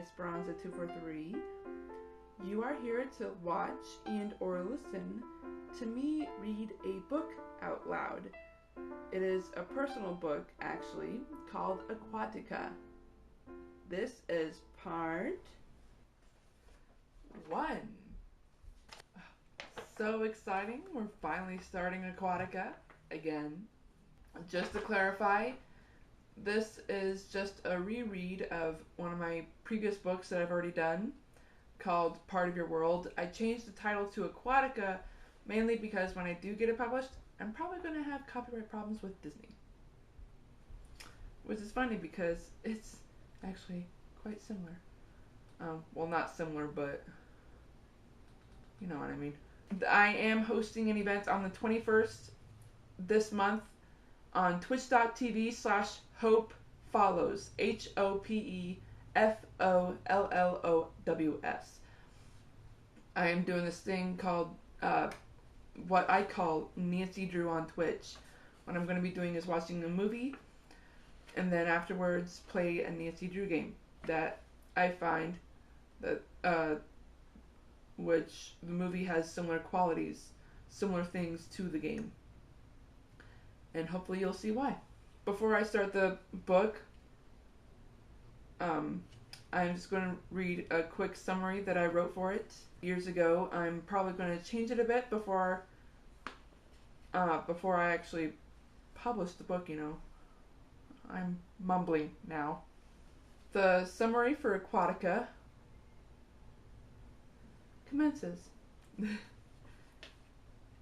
Esperanza243. You are here to watch and or listen to me read a book out loud. It is a personal book, actually, called Aquatica. This is part 1. So exciting, we're finally starting Aquatica again. Just to clarify, this is just a reread of one of my previous books that I've already done called Part of Your World. I changed the title to Aquatica mainly because when I do get it published, I'm probably going to have copyright problems with Disney. Which is funny because it's actually quite similar. Well, not similar, but you know what I mean. I am hosting an event on the 21st this month on twitch.tv/hopefollows. HOPEFOLLOWS. I am doing this thing called what I call Nancy Drew on Twitch. What I'm going to be doing is watching a movie and then afterwards play a Nancy Drew game that I find that which the movie has similar qualities, similar things to the game. And hopefully you'll see why. Before I start the book, I'm just going to read a quick summary that I wrote for it years ago. I'm probably going to change it a bit before I actually publish the book, you know. I'm mumbling now. The summary for Aquatica commences.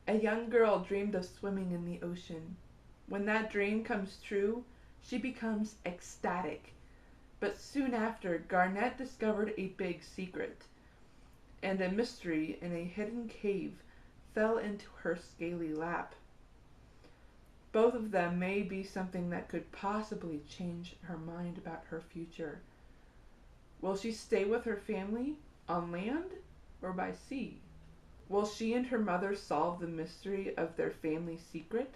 A young girl dreamed of swimming in the ocean. When that dream comes true, she becomes ecstatic. But soon after, Garnette discovered a big secret, and a mystery in a hidden cave fell into her scaly lap. Both of them may be something that could possibly change her mind about her future. Will she stay with her family on land or by sea? Will she and her mother solve the mystery of their family secret?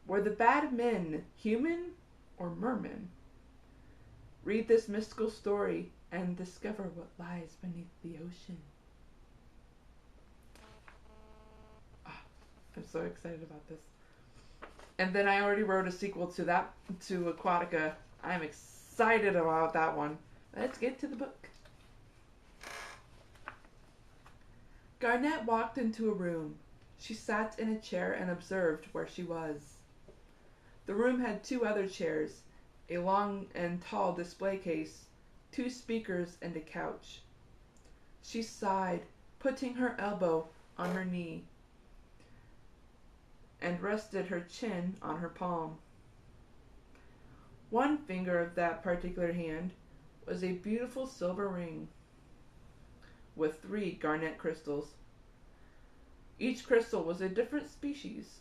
Were the bad men human or mermen? Read this mystical story and discover what lies beneath the ocean. I'm so excited about this. And then I already wrote a sequel to Aquatica. I'm excited about that one. Let's get to the book. Garnette walked into a room. She sat in a chair and observed where she was. The room had 2 other chairs, a long and tall display case, 2 speakers, and a couch. She sighed, putting her elbow on her knee, and rested her chin on her palm. One finger of that particular hand was a beautiful silver ring with 3 garnet crystals. Each crystal was a different species: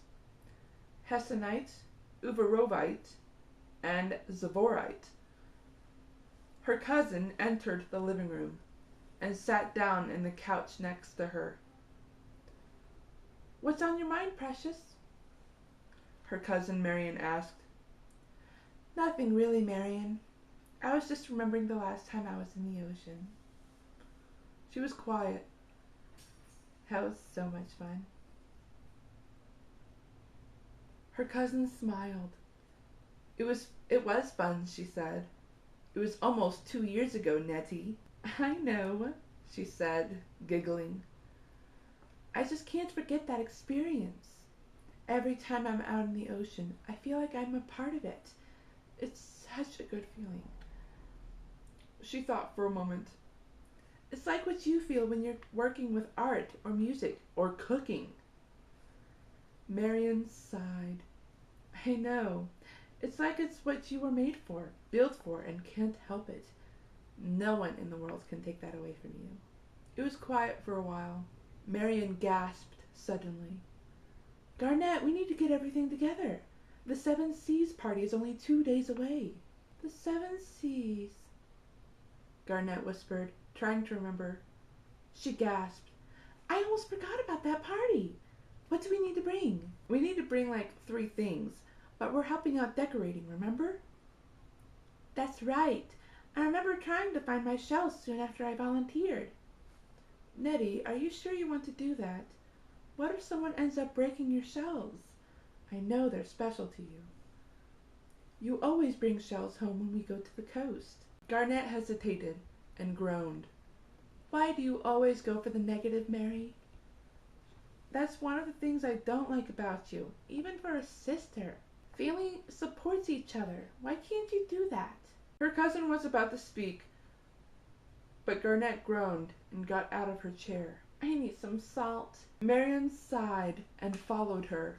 hessonite, uvarovite, and zavorite. Her cousin entered the living room and sat down in the couch next to her. "What's on your mind, precious?" her cousin Marion asked. "Nothing really, Marion. I was just remembering the last time I was in the ocean." She was quiet. That was so much fun. Her cousin smiled. It was fun, she said. "It was almost 2 years ago, Nettie." "I know," she said, giggling. "I just can't forget that experience. Every time I'm out in the ocean, I feel like I'm a part of it. It's such a good feeling." She thought for a moment. "It's like what you feel when you're working with art or music or cooking." Marion sighed. "I know. It's like it's what you were made for, built for, and can't help it. No one in the world can take that away from you." It was quiet for a while. Marion gasped suddenly. "Garnette, we need to get everything together. The 7 Seas party is only 2 days away." "The 7 Seas," Garnette whispered, trying to remember. She gasped. "I almost forgot about that party. What do we need to bring?" "We need to bring like 3 things, but we're helping out decorating, remember?" "That's right. I remember trying to find my shells soon after I volunteered. Nettie, are you sure you want to do that? What if someone ends up breaking your shells? I know they're special to you. You always bring shells home when we go to the coast. Garnette hesitated and groaned. Why do you always go for the negative, Mary? That's one of the things I don't like about you, even for a sister. Family supports each other. Why can't you do that? Her cousin was about to speak, but Garnette groaned and got out of her chair. I need some salt. Marion sighed and followed her.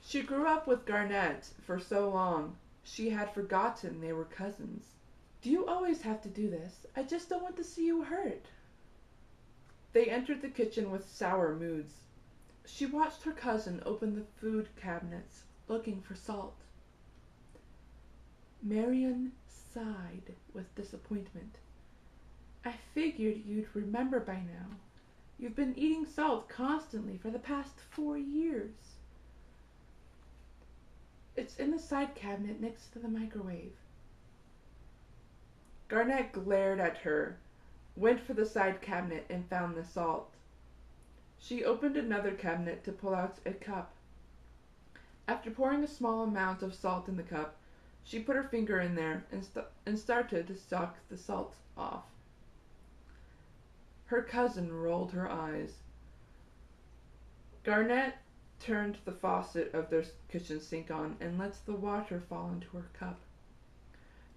She grew up with Garnette for so long, she had forgotten they were cousins. Do you always have to do this? I just don't want to see you hurt. They entered the kitchen with sour moods. She watched her cousin open the food cabinets, looking for salt. Marion sighed with disappointment. I figured you'd remember by now. You've been eating salt constantly for the past 4 years. It's in the side cabinet next to the microwave. Garnette glared at her, went for the side cabinet, and found the salt. She opened another cabinet to pull out a cup. After pouring a small amount of salt in the cup, she put her finger in there and started to suck the salt off. Her cousin rolled her eyes. Garnette turned the faucet of their kitchen sink on and let the water fall into her cup.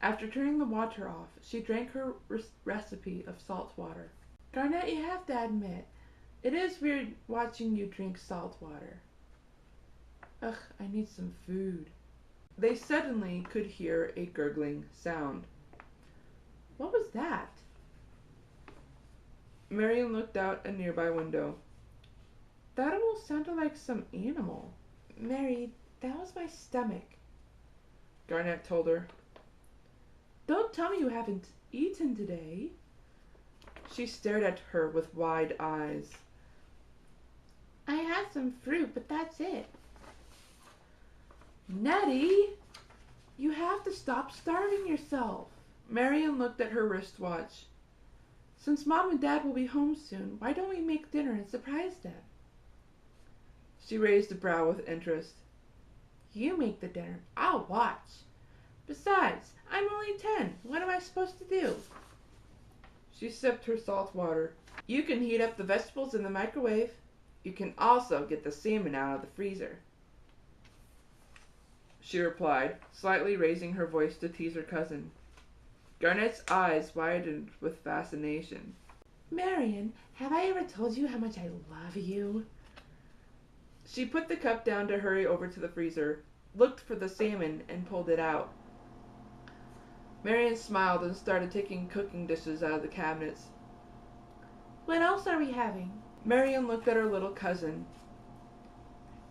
After turning the water off, she drank her recipe of salt water. Garnette, you have to admit, it is weird watching you drink salt water. Ugh, I need some food. They suddenly could hear a gurgling sound. What was that? Marion looked out a nearby window. That almost sounded like some animal. Mary, that was my stomach, Garnette told her. Don't tell me you haven't eaten today. She stared at her with wide eyes. I had some fruit, but that's it. Nettie, you have to stop starving yourself. Marion looked at her wristwatch. Since Mom and Dad will be home soon, why don't we make dinner and surprise them? She raised a brow with interest. You make the dinner. I'll watch. Besides, I'm only 10. What am I supposed to do? She sipped her salt water. You can heat up the vegetables in the microwave. You can also get the salmon out of the freezer, she replied, slightly raising her voice to tease her cousin. Garnette's eyes widened with fascination. Marion, have I ever told you how much I love you? She put the cup down to hurry over to the freezer, looked for the salmon, and pulled it out. Marion smiled and started taking cooking dishes out of the cabinets. What else are we having? Marion looked at her little cousin.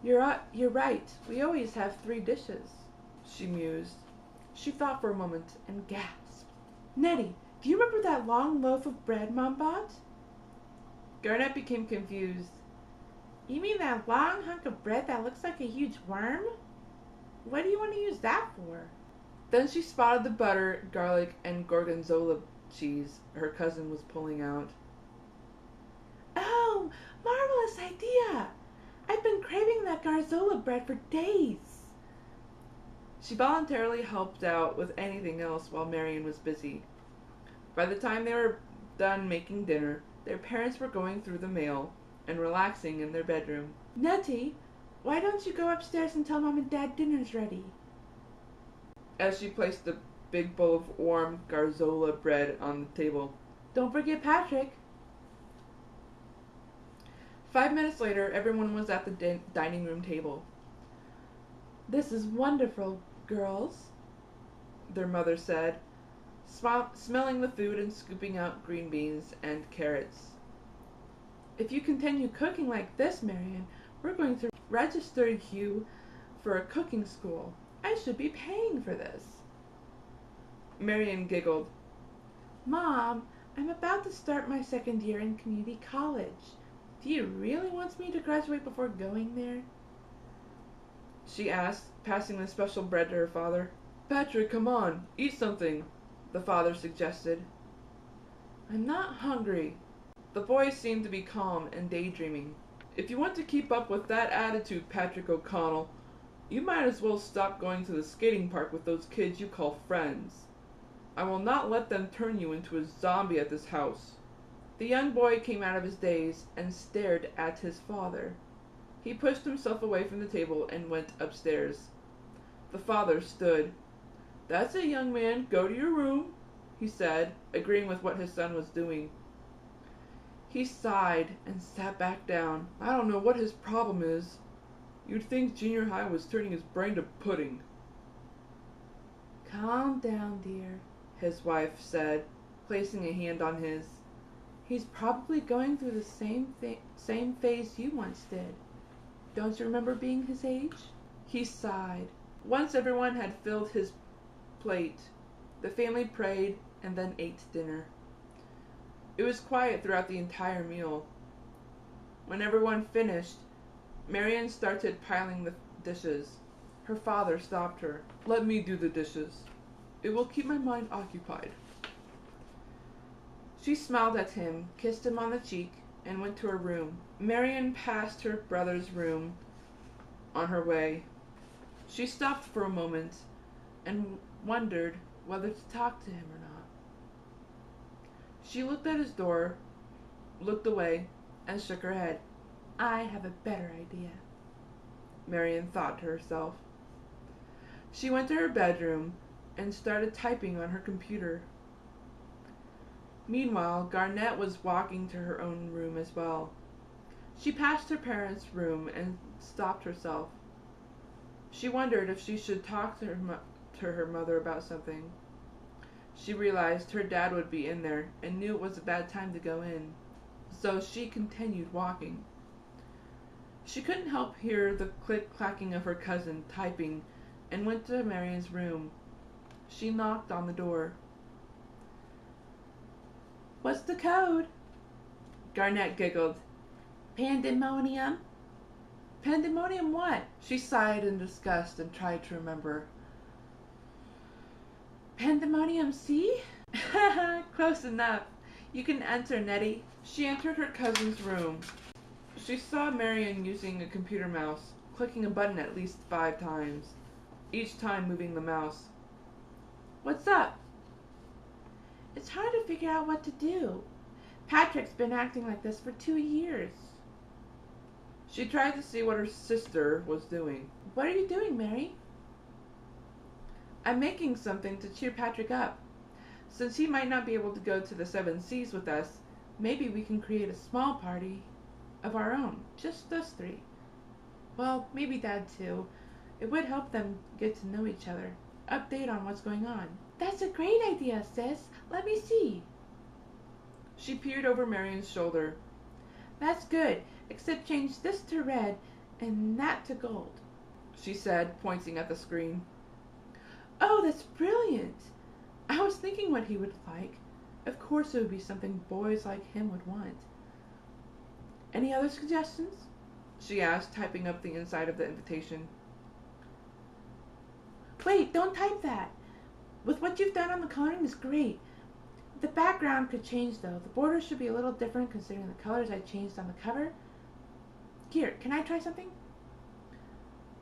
You're right. We always have 3 dishes, she mused. She thought for a moment and gasped. Nettie, do you remember that long loaf of bread Mom bought? Garnette became confused. You mean that long hunk of bread that looks like a huge worm? What do you want to use that for? Then she spotted the butter, garlic, and gorgonzola cheese her cousin was pulling out. Oh, marvelous idea! I've been craving that garzola bread for days. She voluntarily helped out with anything else while Marion was busy. By the time they were done making dinner, their parents were going through the mail and relaxing in their bedroom. Nettie, why don't you go upstairs and tell Mom and Dad dinner's ready? As she placed the big bowl of warm garzola bread on the table. Don't forget Patrick. 5 minutes later, everyone was at the dining room table. This is wonderful, girls, their mother said, smelling the food and scooping out green beans and carrots. If you continue cooking like this, Marion, we're going to register you for a cooking school. I should be paying for this. Marion giggled. Mom, I'm about to start my 2nd year in community college. Do you really want me to graduate before going there? She asked, passing the special bread to her father. Patrick, come on, eat something. the father suggested. I'm not hungry. The boy seemed to be calm and daydreaming. If you want to keep up with that attitude, Patrick O'Connell, you might as well stop going to the skating park with those kids you call friends. I will not let them turn you into a zombie at this house. The young boy came out of his daze and stared at his father. He pushed himself away from the table and went upstairs. The father stood. That's it, young man. Go to your room, he said, agreeing with what his son was doing. He sighed and sat back down. I don't know what his problem is. You'd think junior high was turning his brain to pudding. Calm down, dear, his wife said, placing a hand on his. He's probably going through the same phase you once did. Don't you remember being his age? He sighed. Once everyone had filled his plate, the family prayed and then ate dinner. It was quiet throughout the entire meal. When everyone finished, Marion started piling the dishes. Her father stopped her. Let me do the dishes. It will keep my mind occupied. She smiled at him, kissed him on the cheek, and went to her room. Marion passed her brother's room on her way. She stopped for a moment and wondered whether to talk to him or not. She looked at his door, looked away, and shook her head. I have a better idea, Marion thought to herself. She went to her bedroom and started typing on her computer. Meanwhile, Garnette was walking to her own room as well. She passed her parents' room and stopped herself. She wondered if she should talk to her mother about something. She realized her dad would be in there and knew it was a bad time to go in, so she continued walking. She couldn't help hear the click-clacking of her cousin typing and went to Marion's room. She knocked on the door. What's the code? Garnette giggled. Pandemonium? Pandemonium what? She sighed in disgust and tried to remember. Pandemonium C? Close enough. You can enter, Nettie. She entered her cousin's room. She saw Marion using a computer mouse, clicking a button at least 5 times, each time moving the mouse. What's up? It's hard to figure out what to do. Patrick's been acting like this for 2 years. She tried to see what her sister was doing. What are you doing, Mary? I'm making something to cheer Patrick up. Since he might not be able to go to the 7 Seas with us, maybe we can create a small party of our own, just us 3. Well, maybe Dad too. It would help them get to know each other. Update on what's going on. That's a great idea, sis. Let me see. She peered over Marion's shoulder. That's good, except change this to red and that to gold, she said, pointing at the screen. Oh, that's brilliant. I was thinking what he would like. Of course it would be something boys like him would want. Any other suggestions? She asked, typing up the inside of the invitation. Wait, don't type that. With what you've done on the coloring is great. The background could change though. The border should be a little different considering the colors I changed on the cover. Here, can I try something?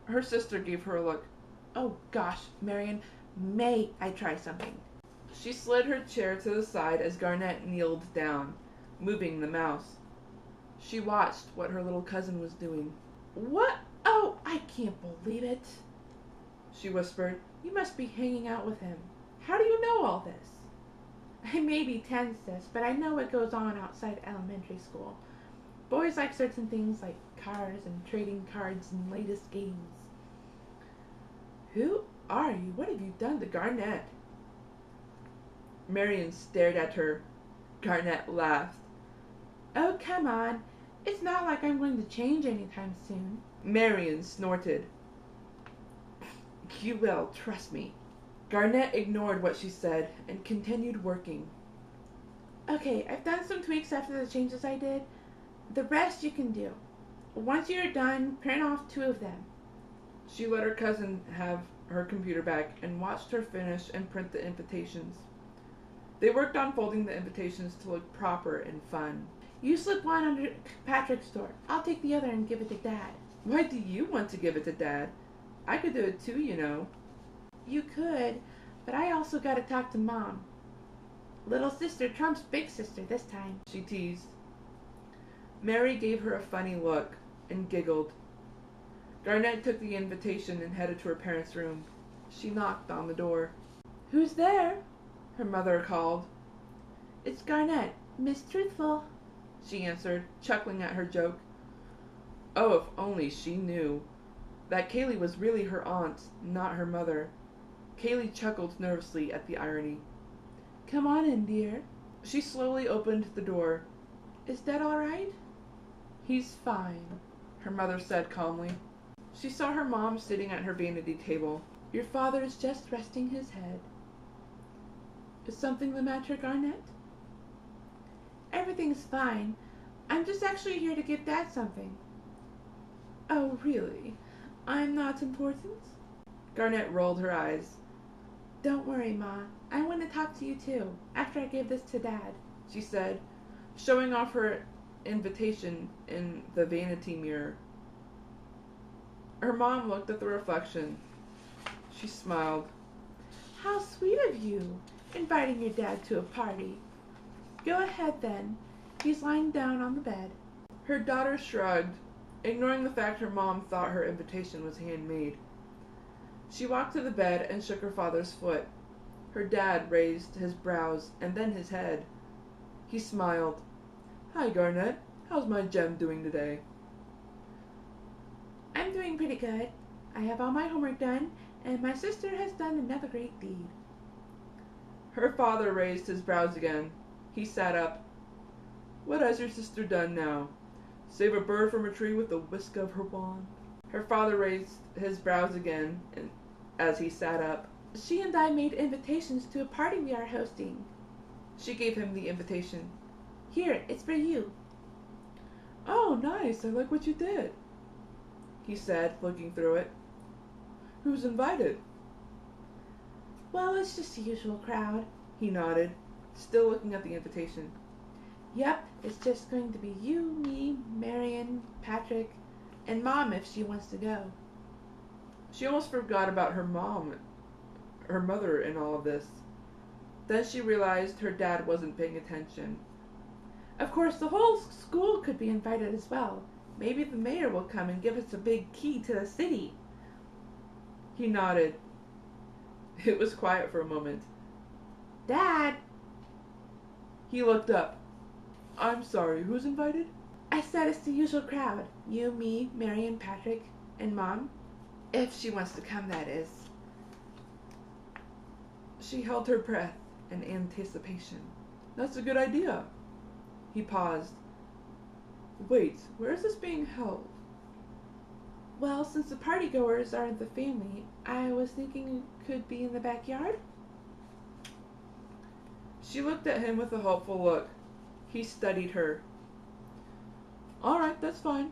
Her sister gave her a look. Oh gosh, Marion, may I try something? She slid her chair to the side as Garnette kneeled down, moving the mouse. She watched what her little cousin was doing. What? Oh, I can't believe it, she whispered. You must be hanging out with him. How do you know all this? I may be 10, sis, but I know what goes on outside elementary school. Boys like certain things like cars and trading cards and latest games. Who are you? What have you done to Garnette? Marion stared at her. Garnette laughed. Oh, come on. It's not like I'm going to change anytime soon. Marion snorted. You will, trust me. Garnette ignored what she said and continued working. Okay, I've done some tweaks after the changes I did. The rest you can do. Once you're done, print off 2 of them. She let her cousin have her computer back and watched her finish and print the invitations. They worked on folding the invitations to look proper and fun. You slip one under Patrick's door. I'll take the other and give it to Dad. Why do you want to give it to Dad? I could do it too, you know. You could, but I also gotta talk to Mom. Little sister trumps big sister this time, she teased. Mary gave her a funny look and giggled. Garnette took the invitation and headed to her parents' room. She knocked on the door. Who's there? Her mother called. It's Garnette, Miss Truthful, she answered, chuckling at her joke. Oh, if only she knew that Kaylee was really her aunt, not her mother. Kaylee chuckled nervously at the irony. Come on in, dear. She slowly opened the door. Is Dad all right? He's fine, her mother said calmly. She saw her mom sitting at her vanity table. Your father is just resting his head. Is something the matter, Garnette? Everything's fine. I'm just actually here to give Dad something. Oh, really? I'm not important? Garnette rolled her eyes. Don't worry, Ma. I want to talk to you too, after I give this to Dad, she said, showing off her invitation in the vanity mirror. Her mom looked at the reflection. She smiled. How sweet of you, inviting your dad to a party. Go ahead then. He's lying down on the bed. Her daughter shrugged, ignoring the fact her mom thought her invitation was handmade. She walked to the bed and shook her father's foot. Her dad raised his brows and then his head. He smiled. Hi, Garnette. How's my gem doing today? I'm doing pretty good. I have all my homework done, and my sister has done another great deed. Her father raised his brows again. He sat up. What has your sister done now? Save a bird from a tree with the whisk of her wand? Her father raised his brows again as he sat up. She and I made invitations to a party we are hosting. She gave him the invitation. Here, it's for you. Oh, nice. I like what you did, he said, looking through it. Who's invited? Well, it's just the usual crowd, he nodded, still looking at the invitation. Yep, it's just going to be you, me, Marion, Patrick, and Mom if she wants to go. She almost forgot about her mother in all of this. Then she realized her dad wasn't paying attention. Of course, the whole school could be invited as well. Maybe the mayor will come and give us a big key to the city. He nodded. It was quiet for a moment. Dad! He looked up. I'm sorry, who's invited? I said it's the usual crowd. You, me, Marion, Patrick, and Mom. If she wants to come, that is. She held her breath in anticipation. That's a good idea. He paused. Wait, where is this being held? Well, since the partygoers aren't the family, I was thinking it could be in the backyard. She looked at him with a hopeful look. He studied her. All right, that's fine.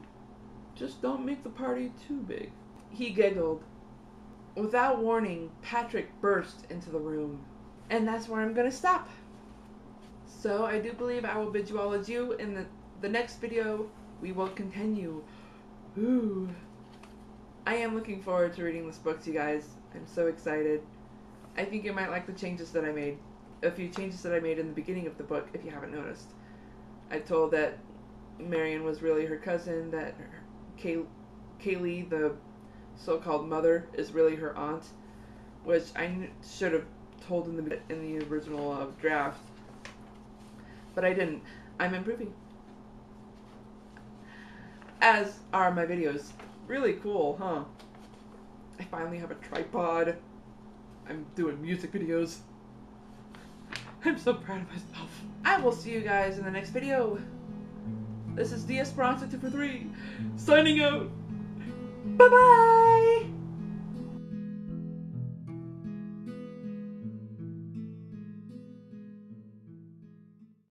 Just don't make the party too big. He giggled. Without warning, Patrick burst into the room. And that's where I'm going to stop. So I do believe I will bid you all adieu. In the next video, we will continue. Ooh. I am looking forward to reading this book to you guys. I'm so excited. I think you might like the changes that I made. A few changes that I made in the beginning of the book, if you haven't noticed. I told that Marion was really her cousin, that Kaylee, the so-called mother, is really her aunt, which I should have told in the original draft, but I didn't. I'm improving, as are my videos. Really cool, huh? I finally have a tripod. I'm doing music videos. I'm so proud of myself. I will see you guys in the next video. This is D Esperanza 243 signing out. Bye bye.